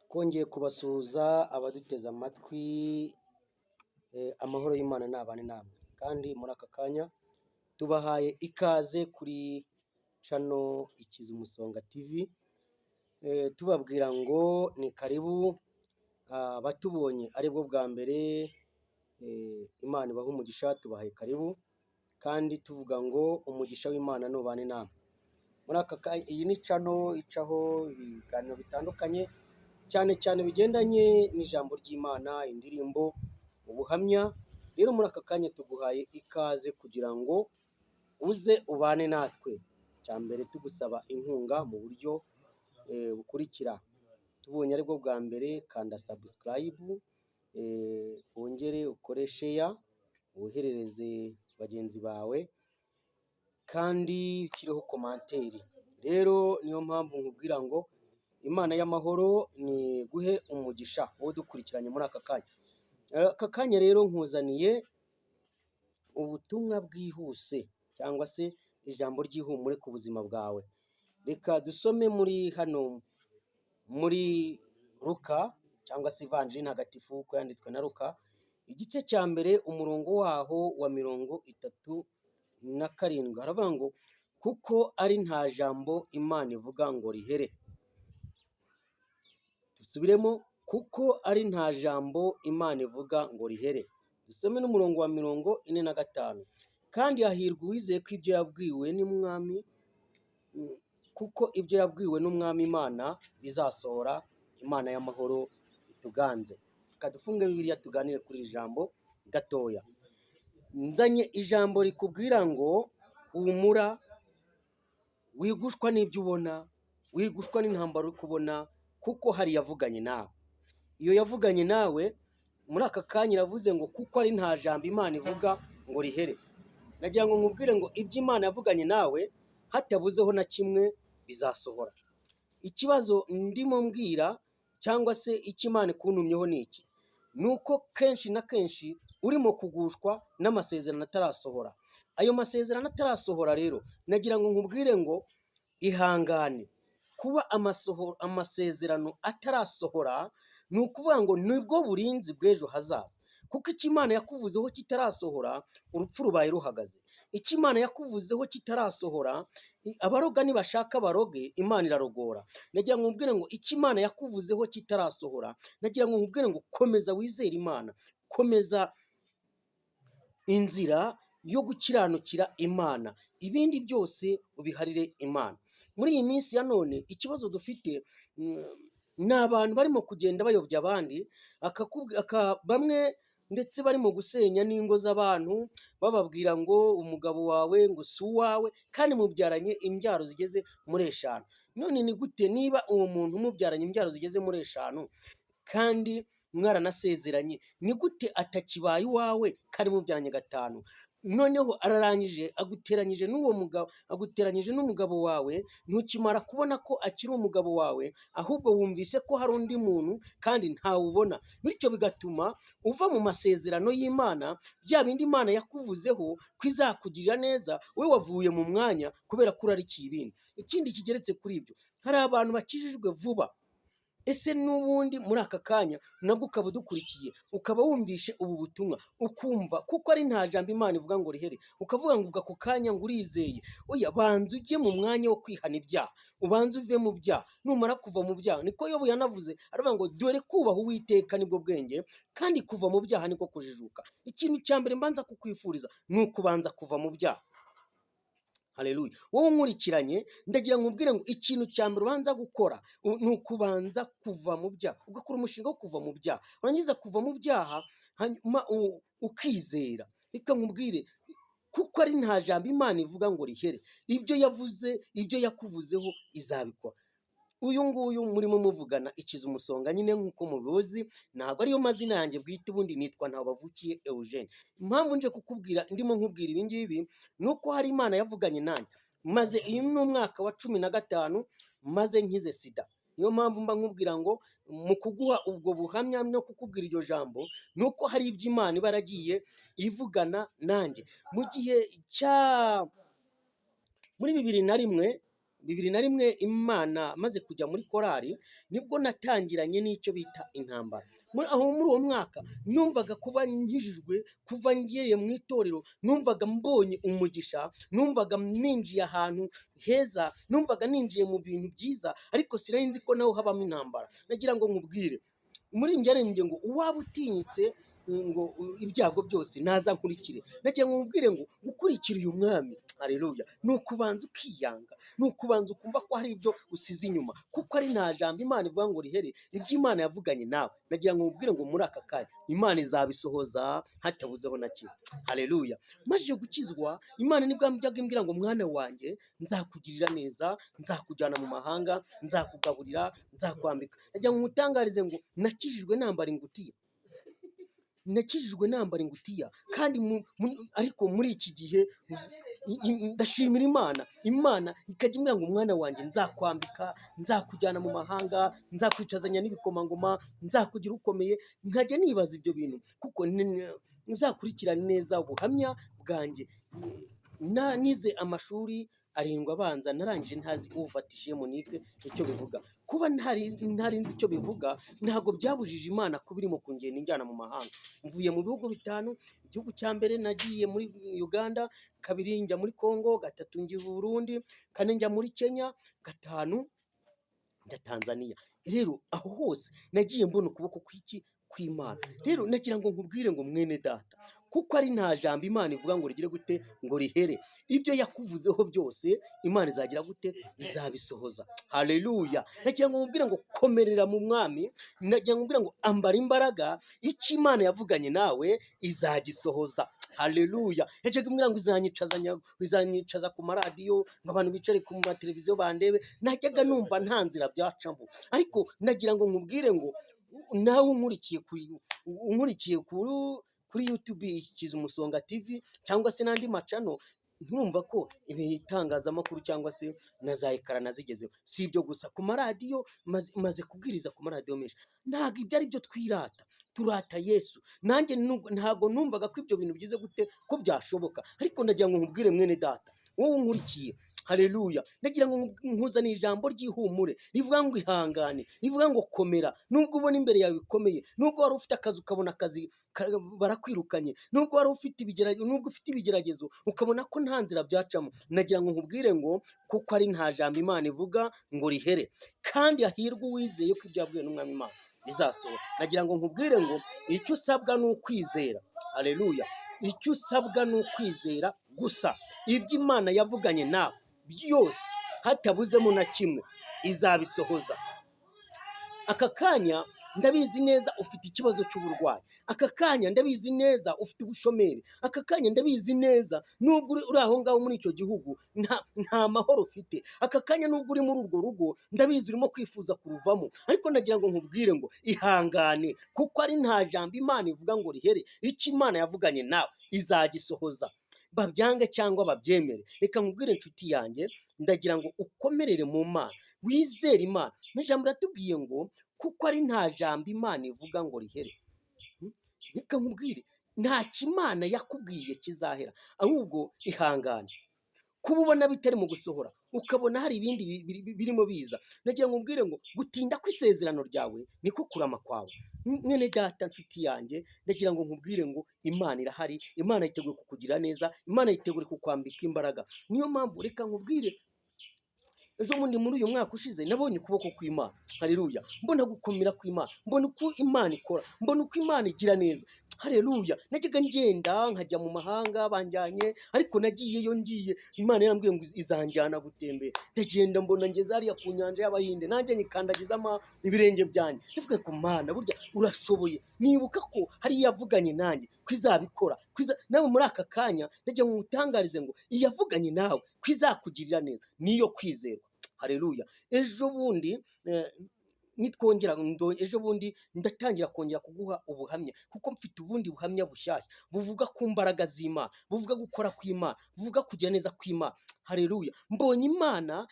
Twongeye kubasuhuza abaduteze amatwi, amahoro y'Imana nabane namwe. Kandi muri aka kanya tubahaye ikaze kuri cano Ikiza Umusonga TV, tubabwira ngo ni karibu. Abatubonye aribwo bwa mbere, Imana ibaha umugisha, tubahaye karibu kandi tuvuga ngo umugisha w'Imana nubane namwe. Muri aka kanya iyi ni cano icaho ibiganiro bitandukanye cyane cyane bigendanye n'ijambo ry'Imana, indirimbo, ubuhamya. Rero muri aka kanya tuguhaye ikaze kugira ngo uze ubane natwe. Cya mbere tugusaba inkunga mu buryo bukurikira: tubonye aribwo bwa mbere kanda subscribe, wongere ukore share, woherereze bagenzi bawe kandi ukireho komanteri. Rero niyo mpamvu nkubwira ngo Imana y'amahoro ni guhe umugisha wowe dukurikiranye muri aka kanya. Aka kanya rero nkuzaniye ubutumwa bwihuse cyangwa se ijambo ry'ihumure ku buzima bwawe. Reka dusome muri Luka cyangwa se ivanjiri ntagatifu uko yanditswe na Luka, igice cya mbere umurongo waho wa 37. Haravuga ngo kuko ari nta jambo Imana ivuga ngo rihere. Dusubiremo, kuko ari nta jambo Imana ivuga ngo rihere. Dusome n'umurongo wa 45. Kandi hahirwa uwizeye ko ibyo yabwiwe n'umwami, kuko ibyo yabwiwe n'umwami Imana bizasohora. Imana y'amahoro ituganze. Reka dufunge Bibiliya tuganire kuri iri jambo gatoya. Nzanye ijambo rikubwira ngo humura, wigushwa n'ibyo ubona, wigushwa n'intambara uri kubona, kuko hari yavuganye nawe. Iyo yavuganye nawe muri aka kanya iravuze ngo kuko ari nta jambo Imana ivuga ngo rihere. Nagira ngo nkubwire ngo ibyo Imana yavuganye nawe hatabuzeho na kimwe bizasohora. Ikibazo ndimo mbwira cyangwa se icyo Imana ikuntumyeho ni iki: nuko kenshi na kenshi urimo kugushwa n'amasezerano atarasohora. Ayo masezerano atarasohora rero nagira ngo nkubwire ngo ihangane. Kuba amasezerano atarasohora ni ukuvuga ngo nibwo burinzi bw'ejo hazaza, kuko icyo Imana yakuvuzeho kitarasohora urupfu rubaye ruhagaze. Icyo Imana yakuvuzeho kitarasohora, abaroga nibashaka baroge, Imana irarogora. Nagira ngo nkubwire ngo icyo Imana yakuvuzeho kitarasohora, nagira ngo nkubwire ngo komeza wizere Imana, komeza inzira yo gukiranukira Imana, ibindi byose ubiharire Imana. Muri iyi minsi ya none ikibazo dufite ni abantu barimo kugenda bayobya abandi, bamwe ndetse barimo gusenya n'ingo z'abantu, bababwira ngo umugabo wawe ngo si uwawe, kandi mubyaranye imbyaro zigeze muri 5. None ni gute niba uwo muntu mubyaranye imbyaro zigeze muri 5 kandi mwaranasezeranye, ni gute atakibaye uwawe kandi mubyaranye 5? Noneho ararangije aguteranyije n'uwo mugabo, aguteranyije n'umugabo wawe, ntukimara kubona ko akiri umugabo wawe, ahubwo wumvise ko hari undi muntu kandi ntawubona. Bityo bigatuma uva mu masezerano y'Imana, bya bindi Imana yakuvuzeho ko izakugirira neza, wowe wavuye mu mwanya kubera ko urarikiye ibindi. Ikindi kigeretse kuri ibyo, hari abantu bakijijwe vuba. Ese n'ubundi muri aka kanya nabwo ukaba udukurikiye, ukaba wumvishe ubu butumwa, ukumva kuko ari nta jambo Imana ivuga ngo rihere, ukavuga ngo ako kanya ngo urizeye. Oya, banza ujye mu mwanya wo kwihana ibyaha, ubanze uve mu byaha. Numara kuva mu byaha, niko Yobu yanavuze, aravuga ngo dore kubaha Uwiteka nibwo bwenge, kandi kuva mu byaha niko kujijuka. Ikintu cya mbere mbanza kukwifuriza ni ukubanza kuva mu byaha. Haleluya. Wowe nkurikiranye, ndagira ngo nkubwire ngo ikintu cya mbere ubanza gukora ni ukubanza kuva mu byaha, ugakora umushinga wo kuva mu byaha. Urangiza kuva mu byaha, hanyuma ukizera. Reka nkubwire, kuko ari nta jambo Imana ivuga ngo rihere. Ibyo yavuze, ibyo yakuvuzeho izabikora. Uyu nguyu murimo muvugana Ikiza Umusonga nyine nk'uko mubizi, ntabwo ariyo mazina yanjye bwite, ubundi nitwa Ntabavukiye Eugene. Impamvu nje kukubwira, ndimo nkubwira ibi ngibi, nuko hari Imana yavuganye nanjye. Maze uyu ni umwaka wa 15 maze nkize sida. Niyo mpamvu mba nkubwira ngo mu kuguha ubwo buhamya no kukubwira iryo jambo, nuko hari ibyo Imana iba yaragiye ivugana nanjye. Mu gihe muri 2001 2001 Imana maze kujya muri korali nibwo natangiranye n'icyo bita intambara. Muri uwo mwaka numvaga kuba nkijijwe, kuva ngiye mu itorero, numvaga mbonye umugisha, numvaga ninjiye ahantu heza, numvaga ninjiye mu bintu byiza, ariko sinari nzi ko naho habamo intambara. Nagira ngo nkubwire, muri njye ngo uwaba utinyitse ngo ibyago byose naza nkurikire. Nagira ngo nkubwire ngo gukurikira uyu mwami, haleluya, ni ukubanza ukiyanga, ni ukubanza ukumva ko hari ibyo usize inyuma, kuko ari nta jambo Imana ivuga ngo rihere. Ibyo Imana yavuganye nawe, nagira ngo nkubwire ngo muri aka kanya Imana izabisohoza hatabuzeho na kimwe. Haleluya. Maze gukizwa, Imana nibwo yajyaga imbwira ngo mwana wanjye, nzakugirira neza, nzakujyana mu mahanga, nzakugaburira, nzakwambika. Nagira ngo nkutangarize ngo nakijijwe nambara ingutiya. Nakijijwe nambara ingutiya, kandi ariko muri iki gihe ndashimira Imana ikajya imbwira ngo mwana wanjye, nzakwambika, nzakujyana mu mahanga, nzakwicazanya n'ibikomangoma, nzakugira ukomeye. Nkajya nibaza ibyo bintu, kuko nzakurikirana neza ubuhamya bwanjye. Nize amashuri 7 abanza, narangije ntazi ufatishije Monique icyo bivuga. Kuba ntari nzi icyo bivuga ntabwo byabujije Imana kuba irimo kungenda injyana mu mahanga. Mvuye mu bihugu 5, igihugu cya mbere nagiye muri Uganda, 2 njya muri Congo, 3 njya Burundi, 4 njya muri Kenya, 5 njya Tanzania. Rero aho hose nagiye mbona ukuboko kw'Imana. Rero nagira ngo nkubwire ngo mwene data, kuko ari nta jambo Imana ivuga ngo rigire gute ngo rihere. Ibyo yakuvuzeho byose Imana izagira gute, izabisohoza. Haleluya. Nagira ngo nkubwire ngo komerera mu mwami, nagira ngo nkubwire ngo ambara imbaraga, icyo Imana yavuganye nawe izagisohoza. Haleluya. Yacaga imbwira ngo izanyicaza ku maradiyo, ngo abantu bicare ku mateleviziyo bandebe. Najyaga numva nta nzira byacamo, ariko nagira ngo nkubwire ngo nawe unkurikiye kuri YouTube ikiza umusonga TV cyangwa se n'andi macano, ntumva ko ibitangazamakuru cyangwa se na za ekara nazigezeho. Si ibyo gusa, ku maradiyo maze kubwiriza ku maradiyo menshi. Ntabwo ibyo ari byo twirata, turata Yesu. Nanjye ntabwo numvaga ko ibyo bintu bigize gute ko byashoboka, ariko nagira ngo nkubwire mwene data, wowe unkurikiye, haleluya, nagira ngo nkuzane ijambo ry'ihumure rivuga ngo ihangane, rivuga ngo komera. Nubwo ubona imbere yawe bikomeye, nubwo wari ufite akazi ukabona akazi barakwirukanye, nubwo wari ufite ibigeragezo ukabona ko nta nzira byacamo, nagira ngo nkubwire ngo kuko ari nta jambo Imana ivuga ngo rihere, kandi hahirwa uwizeye ko ibyo yabwiwe n'umwami Imana bizasohora. Nagira ngo nkubwire ngo icyo usabwa ni ukwizera. Haleluya. Icyo usabwa ni ukwizera gusa. Ibyo Imana yavuganye nawe byose hatabuzemo na kimwe izabisohoza. Aka kanya ndabizi neza ufite ikibazo cy'uburwayi, aka kanya ndabizi neza ufite ubushomeri, aka kanya ndabizi neza nubwo uri aho ngaho muri icyo gihugu nta mahoro ufite, aka kanya nubwo uri muri urwo rugo ndabizi urimo kwifuza kuruvamo, ariko ndagira ngo nkubwire ngo ihangane, kuko ari nta jambo Imana ivuga ngo rihere. Icyo Imana yavuganye nawe izagisohoza, babyange cyangwa babyemere. Reka nkubwire inshuti yanjye, ndagira ngo ukomerere mu Mana, wizere Imana. N'ijambo ratubwiye ngo kuko ari nta jambo Imana ivuga ngo rihere. Reka nkubwire, nta kimana yakubwiye kizahera, ahubwo ihangane. Kuba ubona bitari mu gusohora, ukabona hari ibindi birimo biza, nagira ngo nkubwire ngo gutinda kw'isezerano ryawe niko kurama kwawe. Mwene data, nshuti yanjye, ndagira ngo nkubwire ngo Imana irahari, Imana yiteguye kukugira neza, Imana yiteguye kukwambika imbaraga. Niyo mpamvu reka nkubwire, ejo bundi muri uyu mwaka ushize nabonye ukuboko kw'Imana. Haleluya. Mbona gukomera kw'Imana, mbona uko Imana ikora, mbona uko Imana igira neza. Haleluya. Najyaga ngenda nkajya mu mahanga banjyanye, ariko nagiyeyo ngiye Imana yarambwiye ngo izanjyana gutembera. Ndagenda mbona ngeze hariya ku nyanja y'Abahinde, nanjye nyikandagiza ibirenge byanjye. Ndavuga ko Mana, burya urashoboye. Nibuka ko hari yavuganye nanjye ko izabikora, nawe muri aka kanya ndagira ngo ngutangarize ngo iyavuganye nawe ko izakugirira neza, niyo kwizerwa. Haleluya. Ejo bundi ndatangira kongera kuguha ubuhamya, kuko mfite ubundi buhamya bushyashya buvuga ku mbaraga z'Imana, buvuga gukora kw'Imana, buvuga kugira neza kw'Imana. Haleluya. Mbonye Imana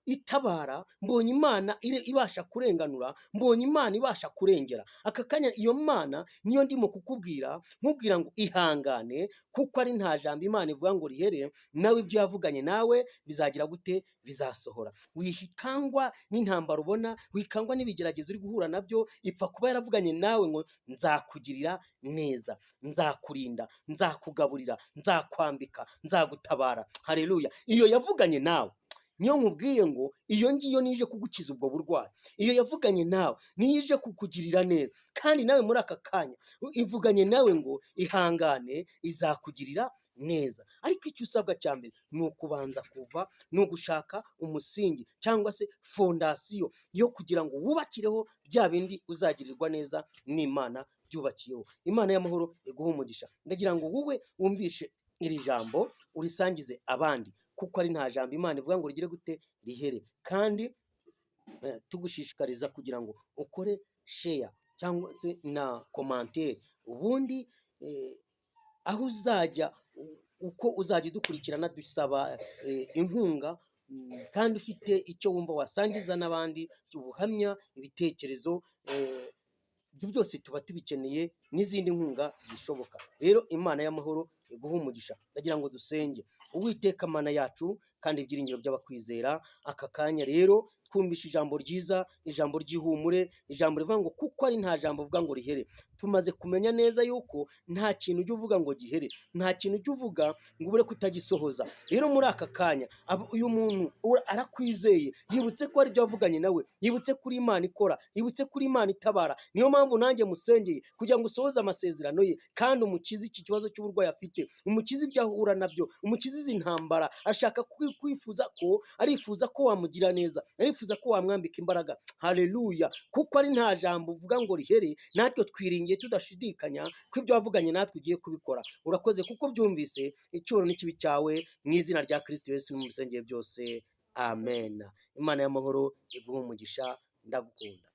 itabara, mbonye Imana ibasha kurenganura, mbonye Imana ibasha kurengera. Aka kanya iyo Mana niyo ndimo kukubwira, nkubwira ngo ihangane, kuko ari nta jambo Imana ivuga ngo rihere, nawe ibyo yavuganye nawe bizagira gute? Bizasohora. Wikangwa n'intambara ubona, wikangwa n'ibigeragezo uri guhura nabyo, ipfa kuba yaravuganye nawe ngo nzakugirira neza, nzakurinda, nzakugaburira, nzakwambika, nzagutabara. Haleluya! Iyo yavuganye nawe niyo nkubwiye ngo iyo ngiyo nije kugukiza ubwo burwayi. Iyo yavuganye nawe niyo ije kukugirira neza, kandi nawe muri aka kanya ivuganye nawe ngo ihangane, izakugirira neza. Ariko icyo usabwa cya mbere ni ukubanza kuva, ni ugushaka umusingi cyangwa se fondasiyo yo kugira ngo wubakireho bya bindi uzagirirwa neza n'Imana byubakiyeho. Imana y'amahoro iguhe umugisha. Ndagira ngo wowe wumvishe iri jambo urisangize abandi, kuko ari nta jambo Imana ivuga ngo rigire gute? Rihere. Kandi tugushishikariza kugira ngo ukore share cyangwa se na commentaire, ubundi aho uzajya, uko uzajya dukurikirana dusaba inkunga, kandi ufite icyo wumva wasangiza n'abandi, ubuhamya, ibitekerezo, ibyo byose tuba tubikeneye, n'izindi nkunga zishoboka. Rero Imana y'amahoro iguhe umugisha. Ndagira ngo dusenge. Uwiteka Mana yacu kandi ibyiringiro by'abakwizera, aka kanya rero twumvishe ijambo ryiza, ijambo ry'ihumure, ijambo rivuga ngo kuko ari nta jambo uvuga ngo rihere. Tumaze kumenya neza yuko nta kintu ujya uvuga ngo gihere, nta kintu ujya uvuga ngo ubure kutagisohoza. Rero muri aka kanya uyu muntu arakwizeye, yibutse ko ari ibyo wavuganye nawe, yibutse kuri Imana ikora, yibutse kuri Imana itabara. Niyo mpamvu nanjye musengeye kugira ngo usohoze amasezerano ye, kandi umukize iki kibazo cy'uburwayi afite, umukize ibyo ahura nabyo, umukize izi ntambara. Ashaka arifuza ko wamugira neza, arifuza ko wamwambika imbaraga. Haleluya! Kuko ari nta jambo uvuga ngo rihere, natwe twiringiye tudashidikanya ko ibyo wavuganye natwe ugiye kubikora. Urakoze kuko byumvise. Icyubahiro n'ikibi cyawe, mu izina rya Kristo Yesu n'umusengeye byose, amen. Imana y'amahoro iguhe umugisha. Ndagukunda.